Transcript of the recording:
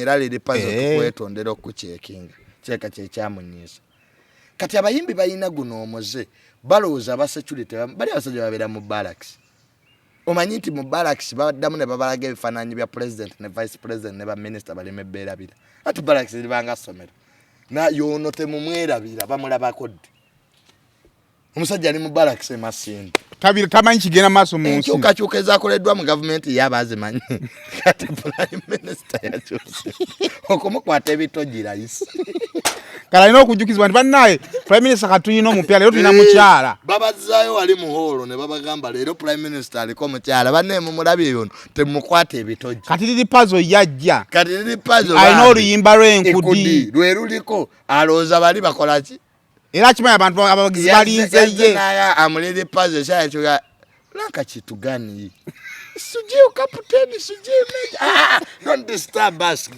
era Lili Pazo tukwetondera okucekinga kyeka kyekyamunyisa kati abayimbi balina guno omuze balowooza abasecurity bali abasajja babeera mu barracks omanyi nti mu barracks baddamu ne babalaga ebifaananyi bya president ne vice president ne baminister bali mebbeerabira ati barracks libanga somero na yono temumwerabira bamulabako ddi omusajja ali mu barracks emasindi tabira tamanyi kigenda maaso mu nsi kyukakyuka ezaakoleddwa mu gavumenti yabazimanyi kati prime minister yakyuse okumukwata ebitogi layisi kala ino okujjukizibwa nti bannaye prime minister katuyina omupya leero tulina mukyala babazaayo wali mu holo ne babagamba leero prime minister aliko mukyala banne mumulabye yono temukwata ebitogi kati Lili Pazo yajja kati Lili Pazo alina oluyimba lw'enkudi lwe luliko alowooza bali bakola ki era kimanya abantu abagizi balinze ye Lili Pazo ekyakyuka lanka kitu gani sujie kaputeni sujie meja don't disturb us.